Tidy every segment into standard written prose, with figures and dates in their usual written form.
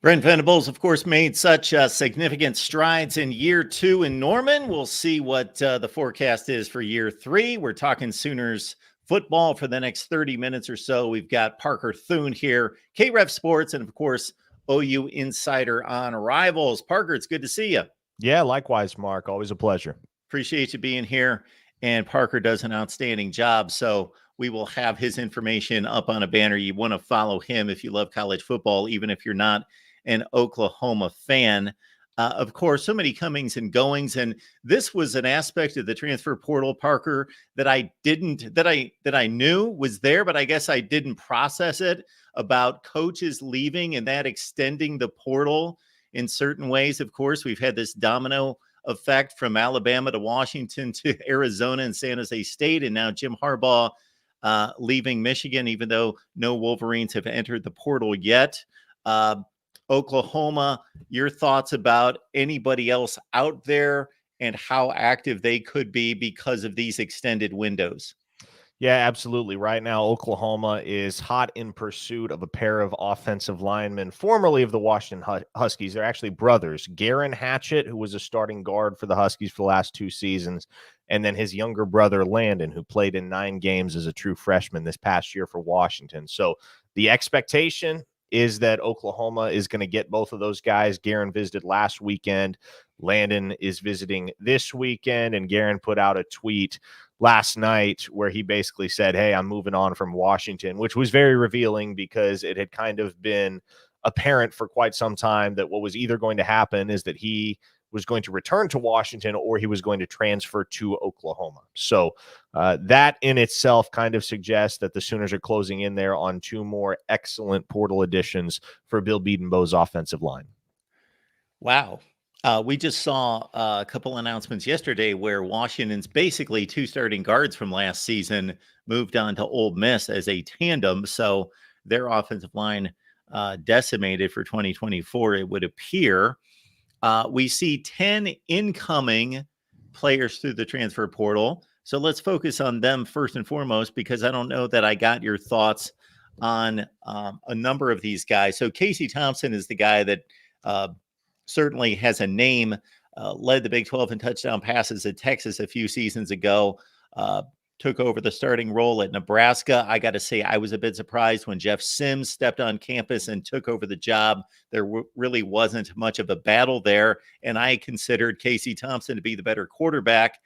Brent Venables, of course, made such significant strides in year two in Norman. We'll see what the forecast is for year three. We're talking Sooners football for the next 30 minutes or so. We've got Parker Thune here, KREF Sports, and of course, OU Insider on Rivals. Parker, it's good to see you. Yeah, likewise, Mark. Always a pleasure. Appreciate you being here. And Parker does an outstanding job. So we will have his information up on a banner. You want to follow him if you love college football, even if you're not an Oklahoma fan. Of course, so many comings and goings, and this was an aspect of the transfer portal, Parker, that I knew was there, but I guess I didn't process it, about coaches leaving and that extending the portal in certain ways. Of course, we've had this domino effect from Alabama to Washington to Arizona and San Jose State, and now Jim Harbaugh leaving Michigan, even though no Wolverines have entered the portal yet. Oklahoma, your thoughts about anybody else out there and how active they could be because of these extended windows? Yeah, absolutely. Right now, Oklahoma is hot in pursuit of a pair of offensive linemen, formerly of the Washington Huskies. They're actually brothers. Garen Hatchett, who was a starting guard for the Huskies for the last 2 seasons, and then his younger brother, Landon, who played in 9 games as a true freshman this past year for Washington. So the expectation is that Oklahoma is going to get both of those guys. Garen visited last weekend. Landon is visiting this weekend, and Garen put out a tweet last night where he basically said, hey, I'm moving on from Washington, which was very revealing because it had kind of been apparent for quite some time that what was either going to happen is that he was going to return to Washington or he was going to transfer to Oklahoma. So that in itself kind of suggests that the Sooners are closing in there on 2 more excellent portal additions for Bill Bedenbaugh's offensive line. Wow. We just saw a couple announcements yesterday where Washington's basically 2 starting guards from last season moved on to Ole Miss as a tandem. So their offensive line decimated for 2024, it would appear. We see 10 incoming players through the transfer portal. So let's focus on them first and foremost, because I don't know that I got your thoughts on a number of these guys. So Casey Thompson is the guy that certainly has a name, led the Big 12 in touchdown passes at Texas a few seasons ago, took over the starting role at Nebraska. I got to say, I was a bit surprised when Jeff Sims stepped on campus and took over the job. There really wasn't much of a battle there, and I considered Casey Thompson to be the better quarterback.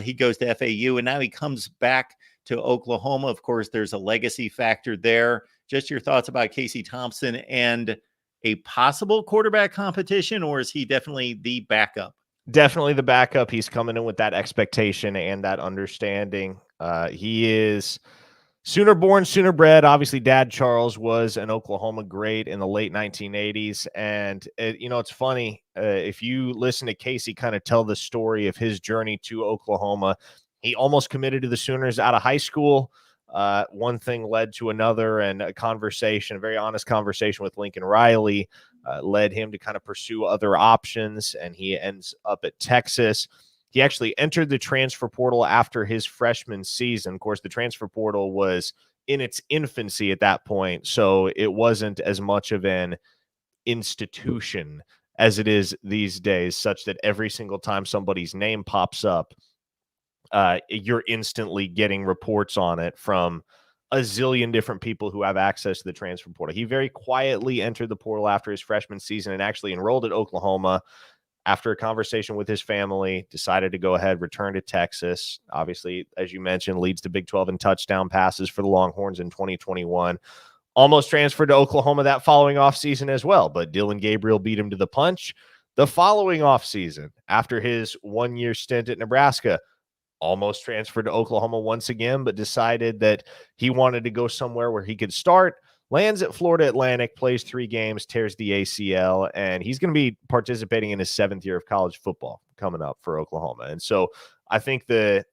He goes to FAU, and now he comes back to Oklahoma. Of course, there's a legacy factor there. Just your thoughts about Casey Thompson and a possible quarterback competition, or is he definitely the backup? Definitely the backup. He's coming in with that expectation and that understanding. He is Sooner born, Sooner bred. Obviously, Dad Charles was an Oklahoma great in the late 1980s. And, it's funny. If you listen to Casey kind of tell the story of his journey to Oklahoma, he almost committed to the Sooners out of high school. One thing led to another, and a very honest conversation with Lincoln Riley led him to kind of pursue other options, and he ends up at Texas. He actually entered the transfer portal after his freshman season. Of course, the transfer portal was in its infancy at that point, so it wasn't as much of an institution as it is these days, such that every single time somebody's name pops up, you're instantly getting reports on it from a zillion different people who have access to the transfer portal. He very quietly entered the portal after his freshman season and actually enrolled at Oklahoma. After a conversation with his family, decided to go ahead, return to Texas. Obviously, as you mentioned, leads the Big 12 in touchdown passes for the Longhorns in 2021. Almost transferred to Oklahoma that following offseason as well, but Dylan Gabriel beat him to the punch. The following offseason, after his 1-year stint at Nebraska, almost transferred to Oklahoma once again, but decided that he wanted to go somewhere where he could start. Lands at Florida Atlantic, plays 3 games, tears the ACL, and he's going to be participating in his 7th year of college football coming up for Oklahoma. And so I think the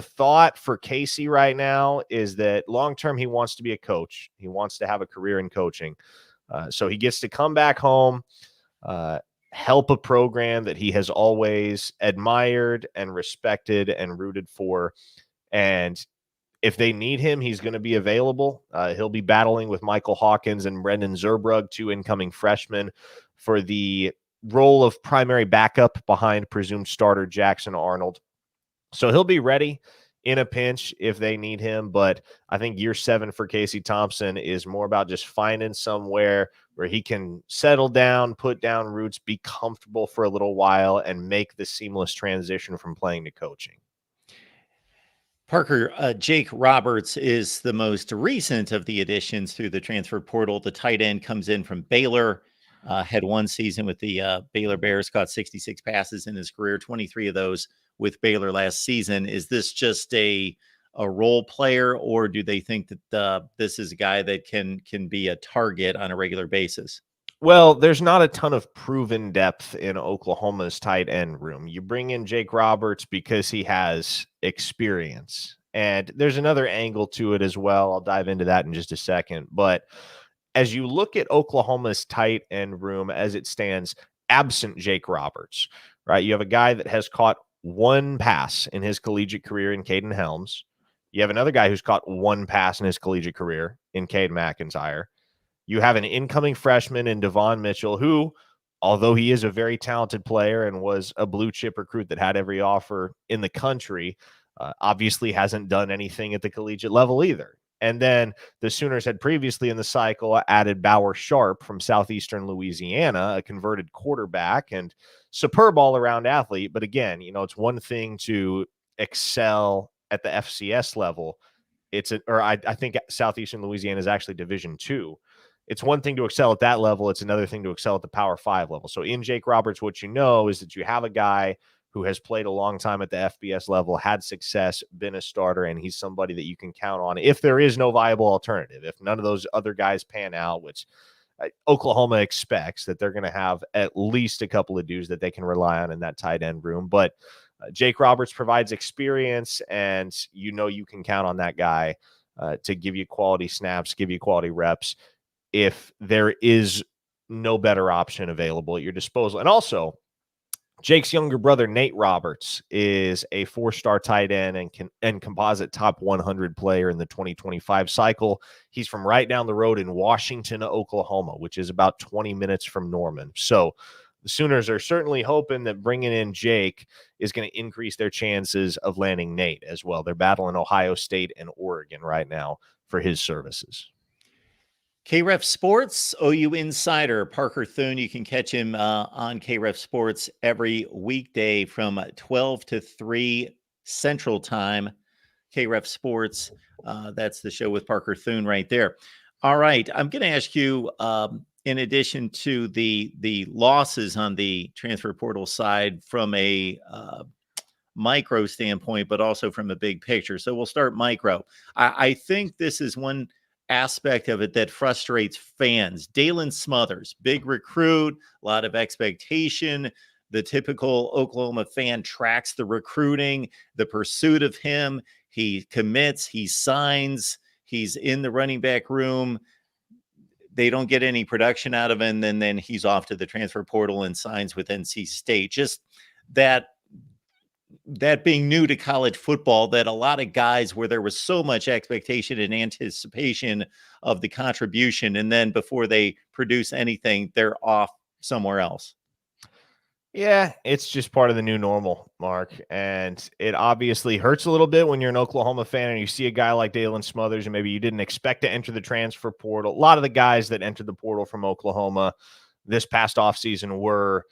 thought for Casey right now is that long-term he wants to be a coach. He wants to have a career in coaching. So he gets to come back home, help a program that he has always admired and respected and rooted for. And if they need him, he's going to be available. He'll be battling with Michael Hawkins and Brendan Zerbrug, 2 incoming freshmen, for the role of primary backup behind presumed starter Jackson Arnold. So he'll be ready in a pinch if they need him. But I think year 7 for Casey Thompson is more about just finding somewhere where he can settle down, put down roots, be comfortable for a little while, and make the seamless transition from playing to coaching. Parker, Jake Roberts is the most recent of the additions through the transfer portal. The tight end comes in from Baylor, had 1 season with the Baylor Bears, caught 66 passes in his career, 23 of those with Baylor last season. Is this just a role player, or do they think that this is a guy that can be a target on a regular basis? Well, there's not a ton of proven depth in Oklahoma's tight end room. You bring in Jake Roberts because he has experience. And there's another angle to it as well. I'll dive into that in just a second. But as you look at Oklahoma's tight end room as it stands, absent Jake Roberts, right? You have a guy that has caught 1 pass in his collegiate career in Caden Helms. You have another guy who's caught 1 pass in his collegiate career in Cade McIntyre. You have an incoming freshman in Devon Mitchell, who, although he is a very talented player and was a blue chip recruit that had every offer in the country, obviously hasn't done anything at the collegiate level either. And then the Sooners had previously in the cycle added Bauer Sharp from Southeastern Louisiana, a converted quarterback and superb all-around athlete. But again, it's one thing to excel at the FCS level. I think Southeastern Louisiana is actually Division II. It's one thing to excel at that level. It's another thing to excel at the Power 5 level. So in Jake Roberts, what you know is that you have a guy who has played a long time at the FBS level, had success, been a starter, and he's somebody that you can count on if there is no viable alternative. If none of those other guys pan out, which Oklahoma expects that they're going to have at least a couple of dudes that they can rely on in that tight end room. But Jake Roberts provides experience, and you can count on that guy to give you quality snaps, give you quality reps if there is no better option available at your disposal. And also, Jake's younger brother, Nate Roberts, is a 4-star tight end and composite top 100 player in the 2025 cycle. He's from right down the road in Washington, Oklahoma, which is about 20 minutes from Norman. So the Sooners are certainly hoping that bringing in Jake is going to increase their chances of landing Nate as well. They're battling Ohio State and Oregon right now for his services. KREF Sports, OU Insider, Parker Thune. You can catch him on KREF Sports every weekday from 12 to 3 Central Time. KREF Sports, that's the show with Parker Thune right there. All right, I'm going to ask you, in addition to the losses on the transfer portal side from a micro standpoint, but also from a big picture. So we'll start micro. I think this is one aspect of it that frustrates fans. Dalen Smothers, big recruit, a lot of expectation. The typical Oklahoma fan tracks the recruiting, the pursuit of him. He commits, he signs, he's in the running back room. They don't get any production out of him, and then he's off to the transfer portal and signs with NC State. Just that being new to college football, that a lot of guys where there was so much expectation and anticipation of the contribution, and then before they produce anything, they're off somewhere else. Yeah, it's just part of the new normal, Mark. And it obviously hurts a little bit when you're an Oklahoma fan and you see a guy like Dalen Smothers and maybe you didn't expect to enter the transfer portal. A lot of the guys that entered the portal from Oklahoma this past offseason were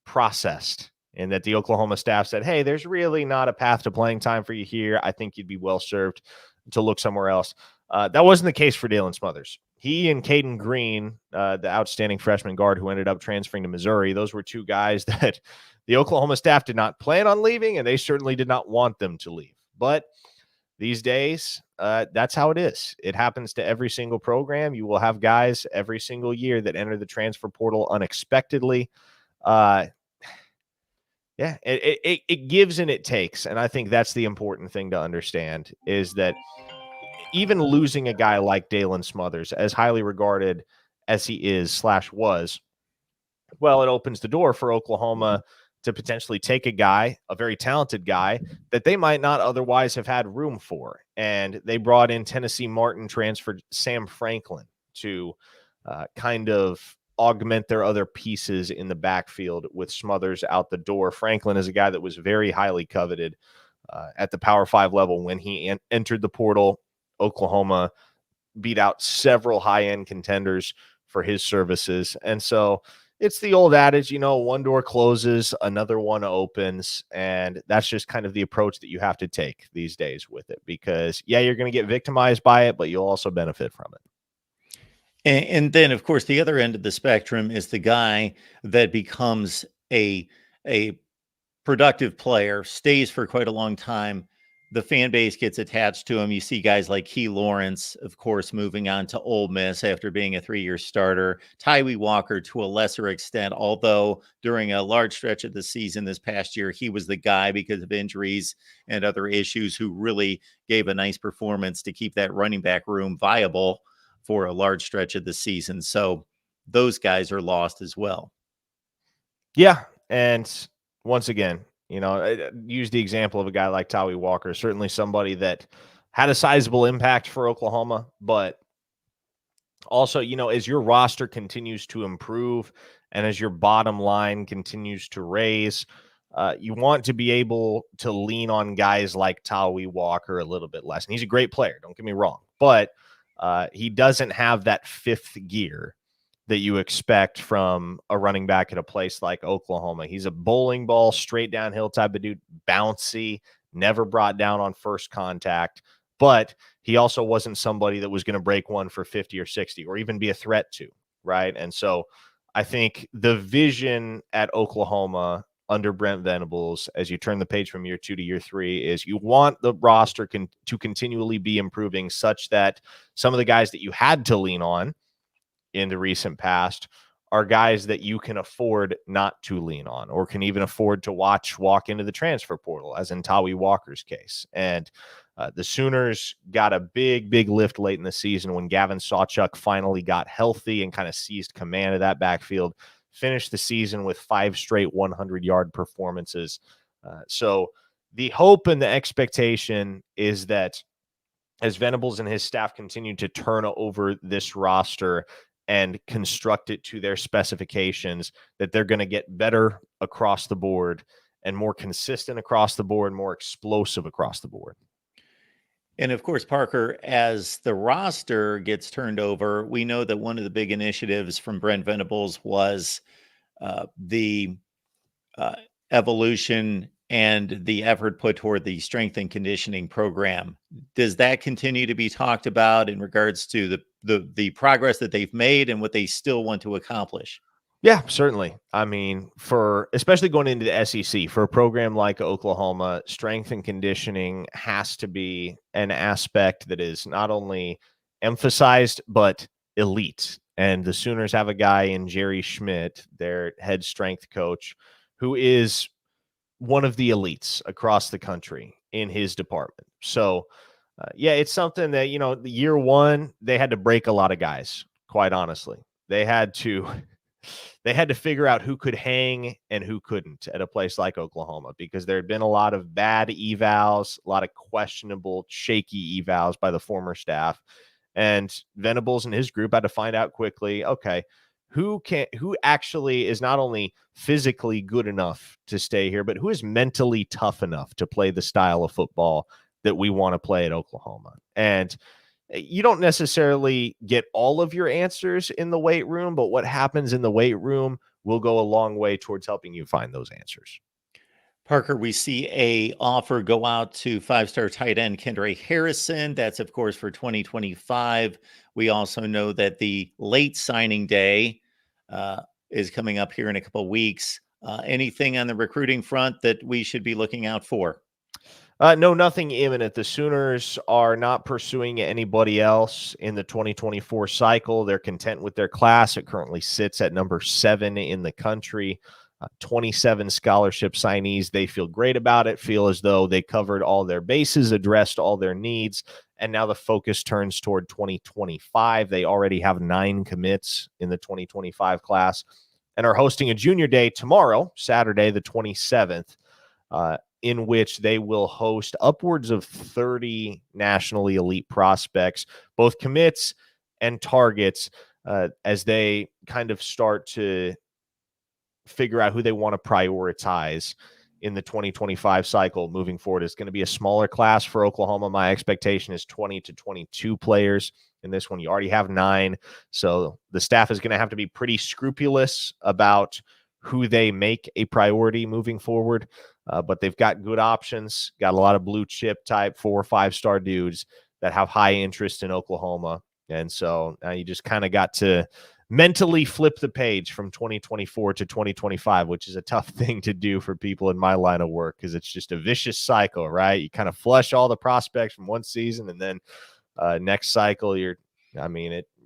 processed, and that the Oklahoma staff said, hey, there's really not a path to playing time for you here. I think you'd be well served to look somewhere else. That wasn't the case for Dalen Smothers. He and Caden Green, the outstanding freshman guard who ended up transferring to Missouri, those were 2 guys that the Oklahoma staff did not plan on leaving, and they certainly did not want them to leave. But these days, that's how it is. It happens to every single program. You will have guys every single year that enter the transfer portal unexpectedly. Yeah, it gives and it takes. And I think that's the important thing to understand, is that even losing a guy like Dalen Smothers, as highly regarded as he is / was, well, it opens the door for Oklahoma to potentially take a guy, a very talented guy, that they might not otherwise have had room for. And they brought in Tennessee Martin, transferred Sam Franklin to kind of augment their other pieces in the backfield with Smothers out the door. Franklin is a guy that was very highly coveted at the Power 5 level when he entered the portal. Oklahoma beat out several high-end contenders for his services. And so it's the old adage, one door closes, another one opens. And that's just kind of the approach that you have to take these days with it, because you're going to get victimized by it, but you'll also benefit from it. And then, of course, the other end of the spectrum is the guy that becomes a productive player, stays for quite a long time. The fan base gets attached to him. You see guys like Key Lawrence, of course, moving on to Ole Miss after being a 3-year starter. Tyree Walker to a lesser extent, although during a large stretch of the season this past year, he was the guy because of injuries and other issues who really gave a nice performance to keep that running back room viable for a large stretch of the season. So those guys are lost as well. Yeah. And once again, I use the example of a guy like Tyree Walker, certainly somebody that had a sizable impact for Oklahoma, but also, as your roster continues to improve and as your bottom line continues to raise, you want to be able to lean on guys like Tyree Walker a little bit less. And he's a great player, don't get me wrong, but he doesn't have that fifth gear that you expect from a running back at a place like Oklahoma. He's a bowling ball, straight downhill type of dude, bouncy, never brought down on first contact, but he also wasn't somebody that was going to break one for 50 or 60 or even be a threat to, right? And so I think the vision at Oklahoma under Brent Venables, as you turn the page from year 2 to year 3, is you want the roster to continually be improving such that some of the guys that you had to lean on in the recent past are guys that you can afford not to lean on or can even afford to walk into the transfer portal, as in Tyree Walker's case. And the Sooners got a big lift late in the season when Gavin Sawchuk finally got healthy and kind of seized command of that backfield, finished the season with 5 straight 100-yard performances. So the hope and the expectation is that as Venables and his staff continue to turn over this roster and construct it to their specifications, that they're going to get better across the board and more consistent across the board, more explosive across the board. And of course, Parker, as the roster gets turned over, we know that one of the big initiatives from Brent Venables was the evolution and the effort put toward the strength and conditioning program. Does that continue to be talked about in regards to the progress that they've made and what they still want to accomplish? Yeah, certainly. I mean, especially going into the SEC, for a program like Oklahoma, strength and conditioning has to be an aspect that is not only emphasized, but elite. And the Sooners have a guy in Jerry Schmidt, their head strength coach, who is one of the elites across the country in his department. So, it's something that, year 1, they had to break a lot of guys, quite honestly. They had to figure out who could hang and who couldn't at a place like Oklahoma, because there had been a lot of bad evals, a lot of questionable, shaky evals by the former staff. And Venables and his group had to find out quickly, okay, who actually is not only physically good enough to stay here, but who is mentally tough enough to play the style of football that we want to play at Oklahoma. And you don't necessarily get all of your answers in the weight room, but what happens in the weight room will go a long way towards helping you find those answers. Parker, we see a offer go out to 5-star tight end Kendra Harrison. That's, of course, for 2025. We also know that the late signing day is coming up here in a couple of weeks. Anything on the recruiting front that we should be looking out for? No, nothing imminent. The Sooners are not pursuing anybody else in the 2024 cycle. They're content with their class. It currently sits at number 7 in the country. 27 scholarship signees. They feel great about it, feel as though they covered all their bases, addressed all their needs, and now the focus turns toward 2025. They already have 9 commits in the 2025 class. and are hosting a junior day tomorrow, Saturday, the 27th, in which they will host upwards of 30 nationally elite prospects, both commits and targets, as they kind of start to figure out who they want to prioritize in the 2025 cycle moving forward. It's going to be a smaller class for Oklahoma. My expectation is 20 to 22 players. In this one, you already have 9. So the staff is going to have to be pretty scrupulous about who they make a priority moving forward. But they've got good options, got a lot of blue chip type 4 or 5-star dudes that have high interest in Oklahoma. And so you just kind of got to mentally flip the page from 2024 to 2025, which is a tough thing to do for people in my line of work because it's just a vicious cycle, right? You kind of flush all the prospects from one season, and then next cycle,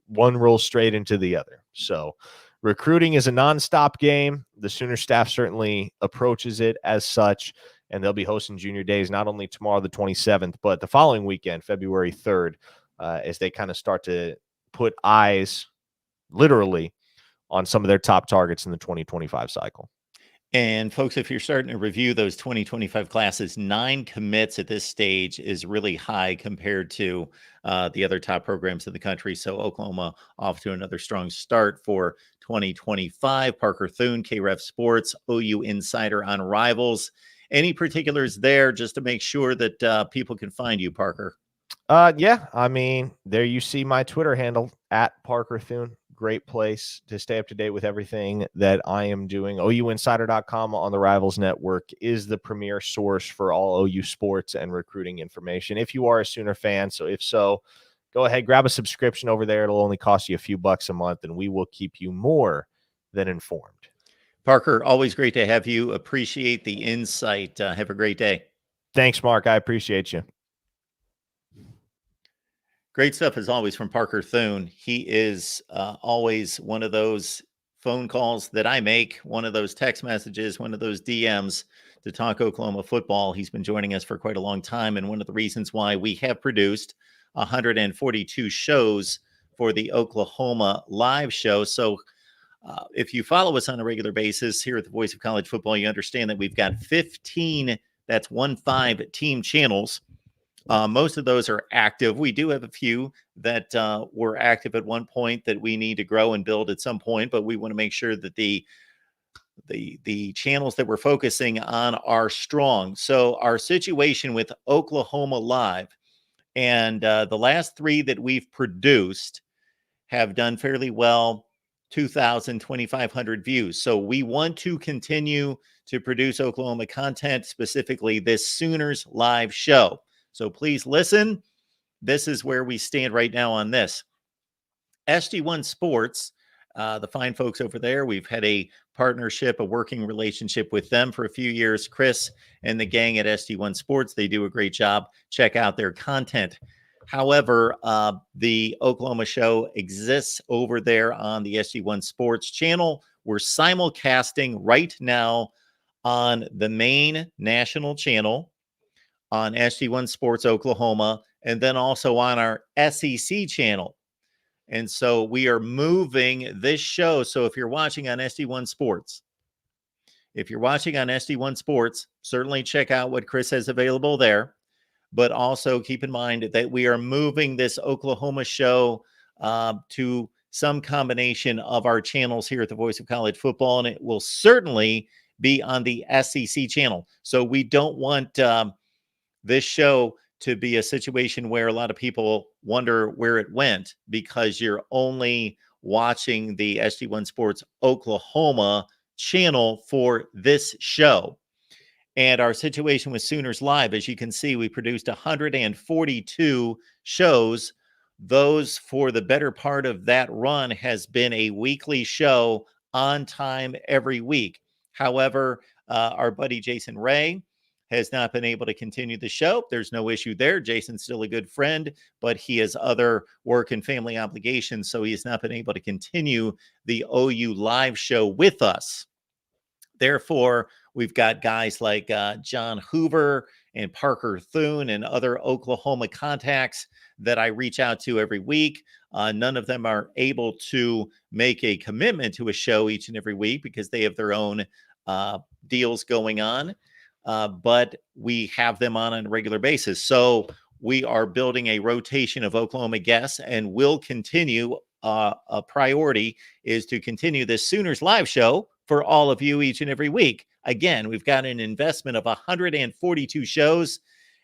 one rolls straight into the other. So recruiting is a nonstop game. The Sooner staff certainly approaches it as such, and they'll be hosting junior days not only tomorrow, the 27th, but the following weekend, February 3rd, as they kind of start to put eyes literally on some of their top targets in the 2025 cycle. And folks, if you're starting to review those 2025 classes, 9 commits at this stage is really high compared to the other top programs in the country. So Oklahoma off to another strong start for 2025. Parker Thune, KREF Sports, OU Insider on Rivals. Any particulars there just to make sure that people can find you, Parker? Yeah, there you see my Twitter handle at Parker Thune. Great place to stay up to date with everything that I am doing. OUinsider.com on the Rivals Network is the premier source for all OU sports and recruiting information. If you are a Sooner fan, if so, go ahead, grab a subscription over there. It'll only cost you a few bucks a month, and we will keep you more than informed. Parker, always great to have you. Appreciate the insight. Have a great day. Thanks, Mark. I appreciate you. Great stuff, as always, from Parker Thune. He is always one of those phone calls that I make, one of those text messages, one of those DMs to talk Oklahoma football. He's been joining us for quite a long time, and one of the reasons why we have produced 142 shows for the Oklahoma live show. So if you follow us on a regular basis here at the Voice of College Football, you understand that we've got 15, that's 15 team channels. Most of those are active. We do have a few that were active at one point that we need to grow and build at some point, but we want to make sure that the channels that we're focusing on are strong. So our situation with Oklahoma Live and the last 3 that we've produced have done fairly well, 2,000, 2,500 views. So we want to continue to produce Oklahoma content, specifically this Sooners live show. So please listen. This is where we stand right now on this. SD1 Sports, the fine folks over there, we've had a partnership, a working relationship with them for a few years. Chris and the gang at SD1 Sports, they do a great job. Check out their content. However, the Oklahoma show exists over there on the SD1 Sports channel. We're simulcasting right now on the main national channel, on SD1 Sports Oklahoma, and then also on our SEC channel. And so we are moving this show. So if you're watching on SD1 Sports, certainly check out what Chris has available there. But also keep in mind that we are moving this Oklahoma show to some combination of our channels here at the Voice of College Football, and it will certainly be on the SEC channel. So we don't want this show to be a situation where a lot of people wonder where it went because you're only watching the SD1 Sports Oklahoma channel for this show. And our situation with Sooners Live, as you can see, we produced 142 shows. Those for the better part of that run has been a weekly show on time every week. However, our buddy Jason Ray has not been able to continue the show. There's no issue there. Jason's still a good friend, but he has other work and family obligations, so he has not been able to continue the OU live show with us. Therefore, we've got guys like John Hoover and Parker Thune and other Oklahoma contacts that I reach out to every week. None of them are able to make a commitment to a show each and every week because they have their own deals going on. But we have them on a regular basis. So we are building a rotation of Oklahoma guests and will continue. A priority is to continue this Sooners live show for all of you each and every week. Again, we've got an investment of 142 shows,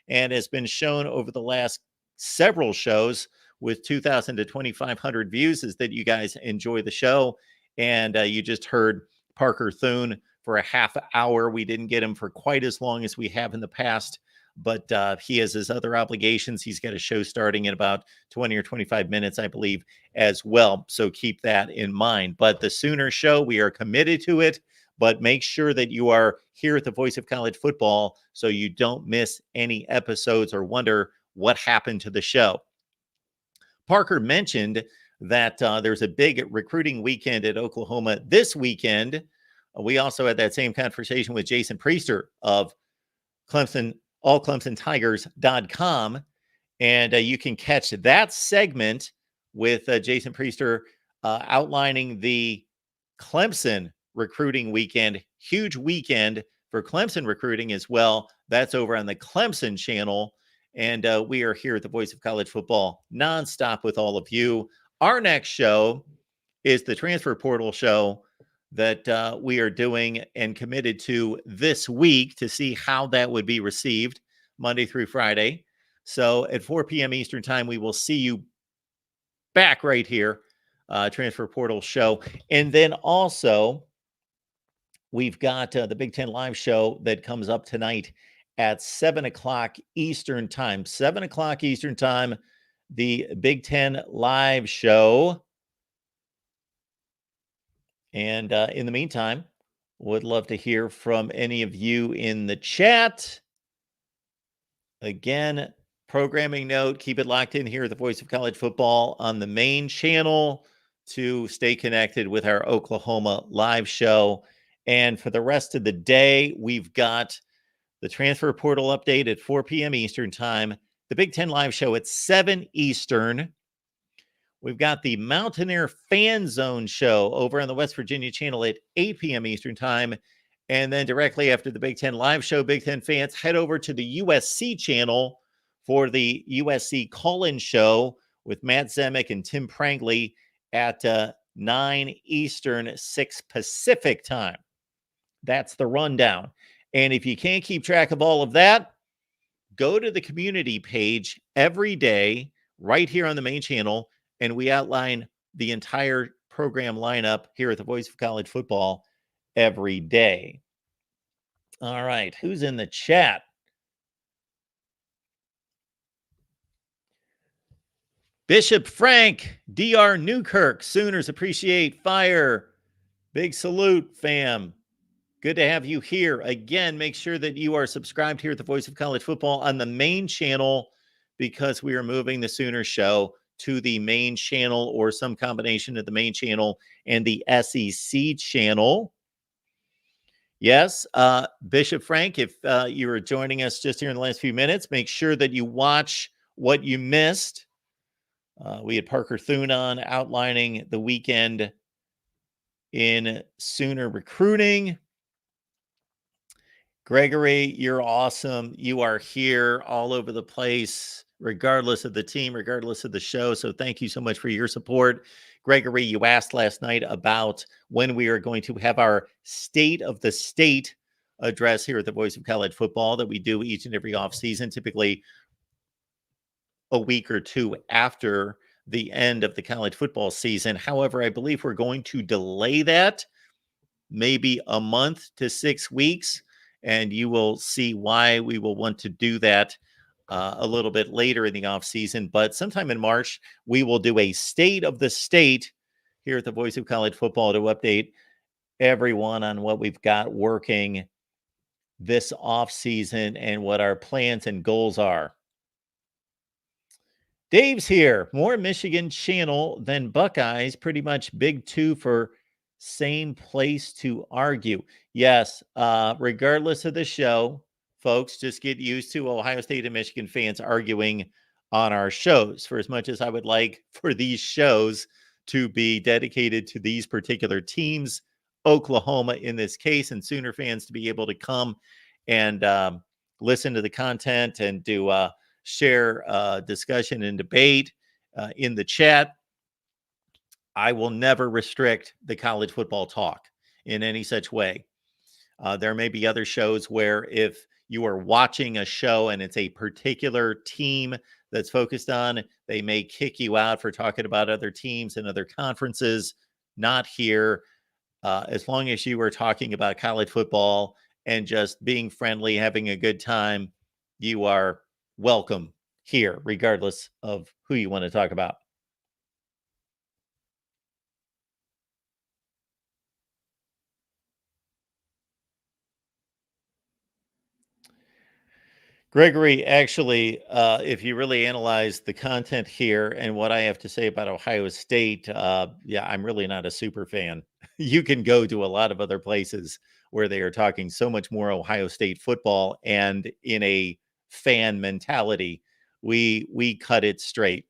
and has been shown over the last several shows with 2,000 to 2,500 views is that you guys enjoy the show. And you just heard Parker Thune for a half hour. We didn't get him for quite as long as we have in the past, but he has his other obligations. He's got a show starting in about 20 or 25 minutes, I believe, as well. So keep that in mind. But the Sooner show, we are committed to it, but make sure that you are here at the Voice of College Football so you don't miss any episodes or wonder what happened to the show. Parker mentioned that there's a big recruiting weekend at Oklahoma this weekend. We also had that same conversation with Jason Priester of Clemson, allclemsontigers.com. And you can catch that segment with Jason Priester outlining the Clemson recruiting weekend. Huge weekend for Clemson recruiting as well. That's over on the Clemson channel. And we are here at the Voice of College Football nonstop with all of you. Our next show is the Transfer Portal show that we are doing and committed to this week to see how that would be received Monday through Friday. So at 4 p.m. Eastern time, we will see you back right here, Transfer Portal show. And then also, we've got the Big Ten Live show that comes up tonight at 7 o'clock Eastern time. 7 o'clock Eastern time, the Big Ten Live show. And in the meantime, would love to hear from any of you in the chat. Again, programming note, keep it locked in here at the Voice of College Football on the main channel to stay connected with our Oklahoma live show. And for the rest of the day, we've got the Transfer Portal update at 4 p.m. Eastern time, the Big Ten Live show at 7 Eastern. We've got the Mountaineer Fan Zone show over on the West Virginia channel at 8 p.m. Eastern time. And then directly after the Big Ten Live show, Big Ten fans head over to the USC channel for the USC call-in show with Matt Zemek and Tim Prangley at 9 Eastern, 6 Pacific time. That's the rundown. And if you can't keep track of all of that, go to the community page every day right here on the main channel, and we outline the entire program lineup here at the Voice of College Football every day. All right, who's in the chat? Bishop Frank, DR Newkirk, Sooners appreciate fire. Big salute, fam. Good to have you here. Again, make sure that you are subscribed here at the Voice of College Football on the main channel, because we are moving the Sooner show to the main channel or some combination of the main channel and the SEC channel. Yes, Bishop Frank, if you were joining us just here in the last few minutes, make sure that you watch what you missed. We had Parker Thune on outlining the weekend in Sooner recruiting. Gregory, you're awesome. You are here all over the place, regardless of the team, regardless of the show. So thank you so much for your support. Gregory, you asked last night about when we are going to have our State of the State address here at the Voice of College Football that we do each and every offseason, typically a week or two after the end of the college football season. However, I believe we're going to delay that maybe a month to 6 weeks, and you will see why we will want to do that a little bit later in the offseason. But sometime in March, we will do a State of the State here at the Voice of College Football to update everyone on what we've got working this offseason and what our plans and goals are. Dave's here. More Michigan channel than Buckeyes. Pretty much big two for same place to argue. Yes, regardless of the show, folks, just get used to Ohio State and Michigan fans arguing on our shows. For as much as I would like for these shows to be dedicated to these particular teams, Oklahoma in this case, and Sooner fans to be able to come and listen to the content and to share discussion and debate in the chat, I will never restrict the college football talk in any such way. There may be other shows where if you are watching a show and it's a particular team that's focused on, they may kick you out for talking about other teams and other conferences. Not here. As long as you are talking about college football and just being friendly, having a good time, you are welcome here, regardless of who you want to talk about. Gregory, actually, if you really analyze the content here and what I have to say about Ohio State, yeah, I'm really not a super fan. You can go to a lot of other places where they are talking so much more Ohio State football, and in a fan mentality, we cut it straight.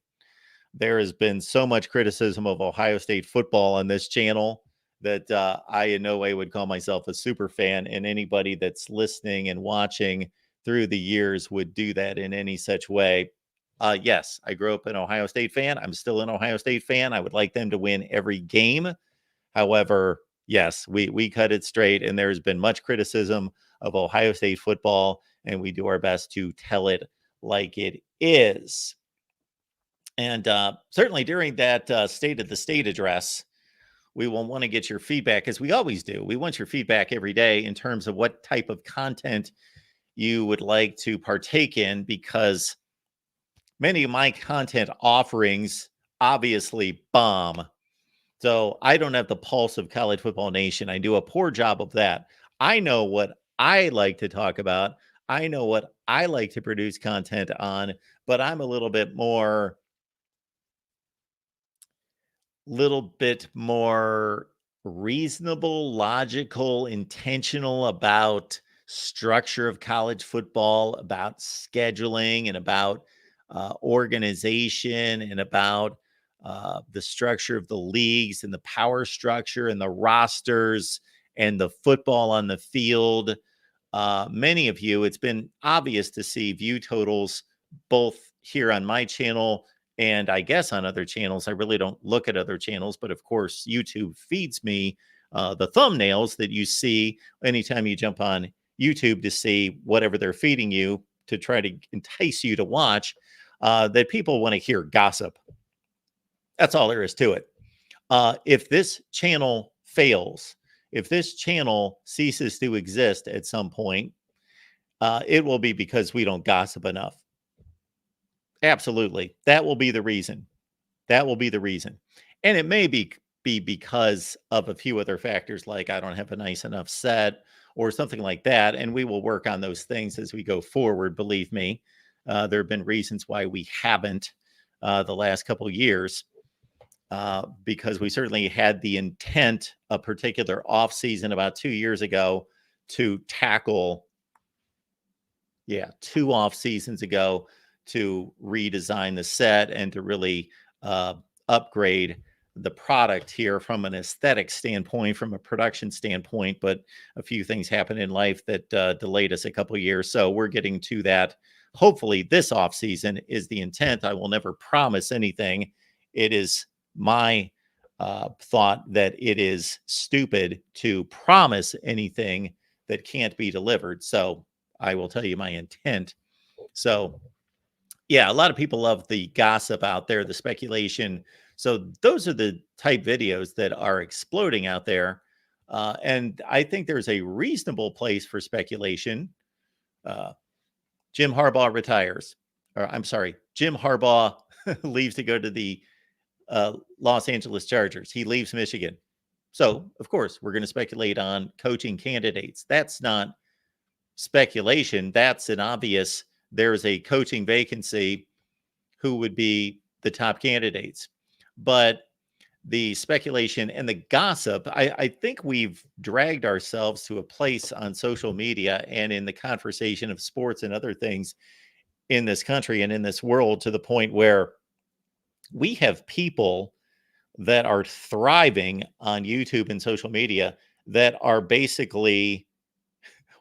There has been so much criticism of Ohio State football on this channel that I in no way would call myself a super fan, and anybody that's listening and watching through the years would do that in any such way. Yes, I grew up an Ohio State fan. I'm still an Ohio State fan. I would like them to win every game. However, yes, we cut it straight, and there's been much criticism of Ohio State football, and we do our best to tell it like it is. And certainly during that State of the State address, we will want to get your feedback, as we always do. We want your feedback every day in terms of what type of content you would like to partake in, because many of my content offerings obviously bomb. So I don't have the pulse of College Football Nation. I do a poor job of that. I know what I like to talk about. I know what I like to produce content on, but I'm a little bit more reasonable, logical, intentional about structure of college football, about scheduling, and about organization, and about the structure of the leagues and the power structure and the rosters and the football on the field. Many of you, it's been obvious to see view totals both here on my channel and I guess on other channels. I really don't look at other channels, but of course, YouTube feeds me the thumbnails that you see anytime you jump on YouTube to see whatever they're feeding you to try to entice you to watch, that people want to hear gossip. That's all there is to it. If this channel fails, if this channel ceases to exist at some point, it will be because we don't gossip enough. Absolutely. That will be the reason. That will be the reason. And it may be because of a few other factors, like I don't have a nice enough set or something like that. And we will work on those things as we go forward. Believe me, there have been reasons why we haven't the last couple of years, because we certainly had the intent, a particular off season about 2 years ago, to tackle, 2 off seasons ago, to redesign the set and to really upgrade the product here from an aesthetic standpoint, from a production standpoint. But a few things happened in life that delayed us a couple of years. So we're getting to that. Hopefully this off season is the intent. I will never promise anything. It is my thought that it is stupid to promise anything that can't be delivered. So I will tell you my intent. So yeah, a lot of people love the gossip out there, the speculation. So those are the type videos that are exploding out there. And I think there's a reasonable place for speculation. Jim Harbaugh retires. Or I'm sorry, Jim Harbaugh leaves to go to the Los Angeles Chargers. He leaves Michigan. So, of course, we're going to speculate on coaching candidates. That's not speculation. That's an obvious, there's a coaching vacancy, who would be the top candidates. But the speculation and the gossip, I think we've dragged ourselves to a place on social media and in the conversation of sports and other things in this country and in this world to the point where we have people that are thriving on YouTube and social media that are basically,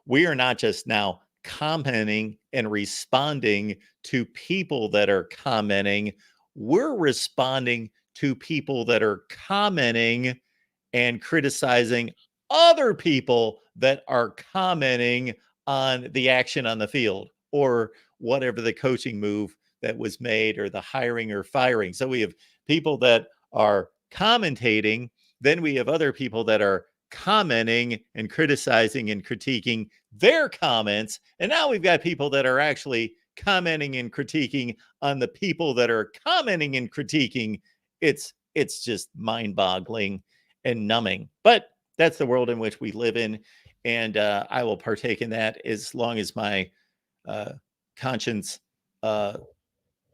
we are not just now commenting and responding to people that are commenting, we're responding to people that are commenting and criticizing other people that are commenting on the action on the field or whatever the coaching move that was made or the hiring or firing. So we have people that are commentating, then we have other people that are commenting and criticizing and critiquing their comments. And now we've got people that are actually commenting and critiquing on the people that are commenting and critiquing. It's just mind-boggling and numbing. But that's the world in which we live in. And I will partake in that as long as my conscience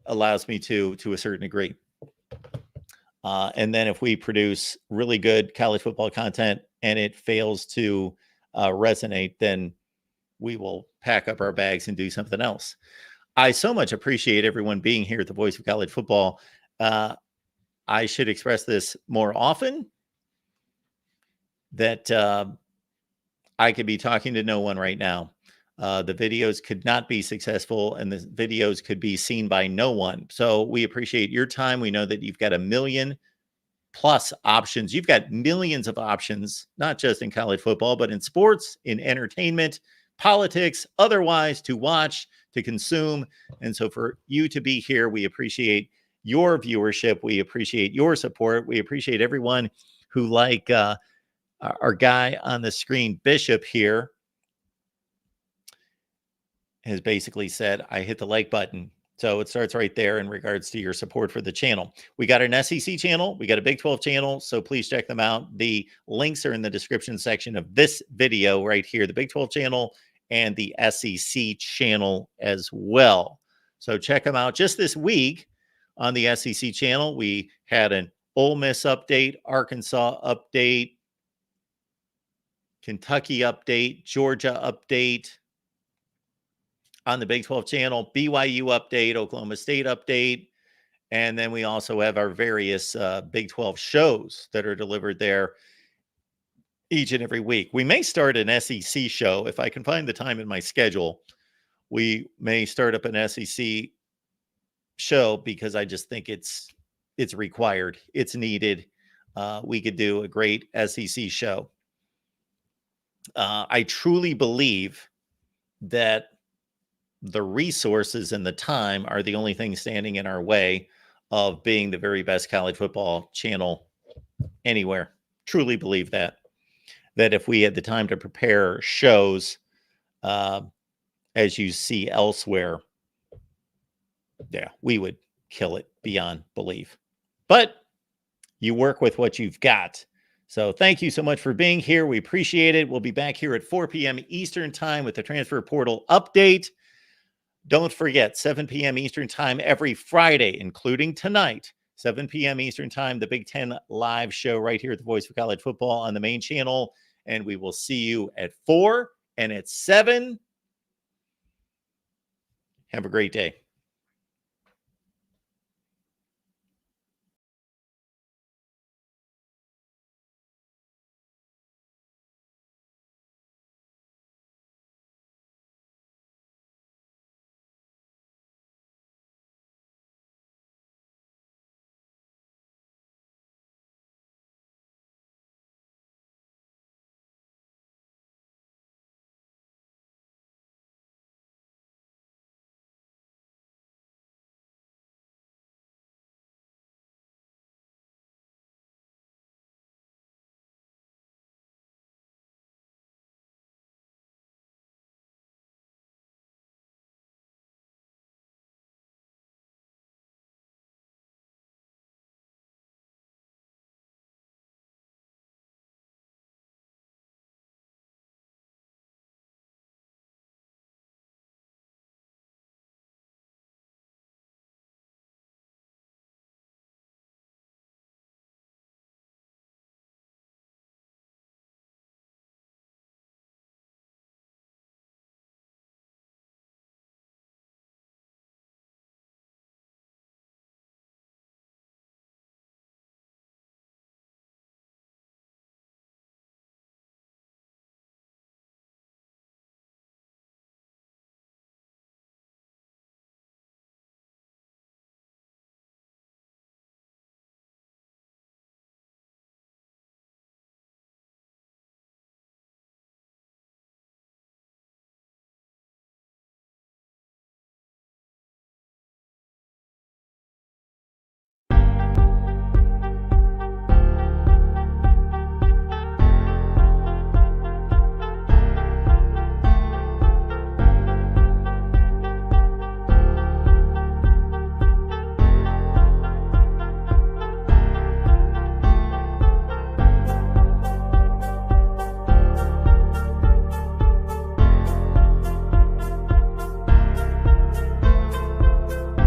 allows me to a certain degree. And then if we produce really good college football content and it fails to resonate, then we will pack up our bags and do something else. I so much appreciate everyone being here at the Voice of College Football. I should express this more often, that I could be talking to no one right now. The videos could not be successful and the videos could be seen by no one. So we appreciate your time. We know that you've got 1 million+ options. You've got millions of options, not just in college football, but in sports, in entertainment, politics, otherwise, to watch, to consume. And so for you to be here, we appreciate your viewership. We appreciate your support. We appreciate everyone who, like our guy on the screen, Bishop here, has basically said, I hit the like button. So it starts right there in regards to your support for the channel. We got an SEC channel. We got a Big 12 channel. So please check them out. The links are in the description section of this video right here, the Big 12 channel and the SEC channel as well. So check them out. Just this week on the SEC channel, we had an Ole Miss update, Arkansas update, Kentucky update, Georgia update. On the Big 12 channel, BYU update, Oklahoma State update. And then we also have our various Big 12 shows that are delivered there each and every week. We may start an SEC show. If I can find the time in my schedule, we may start up an SEC show because I just think it's required. It's needed. We could do a great SEC show. I truly believe that the resources and the time are the only thing standing in our way of being the very best college football channel anywhere. Truly believe that if we had the time to prepare shows, as you see elsewhere, yeah, we would kill it beyond belief. But you work with what you've got. So thank you so much for being here. We appreciate it. We'll be back here at 4 p.m. Eastern time with the transfer portal update. Don't forget, 7 p.m. Eastern time every Friday, including tonight, 7 p.m. Eastern time, the Big Ten live show right here at the Voice for College Football on the main channel. And we will see you at 4 and at 7. Have a great day.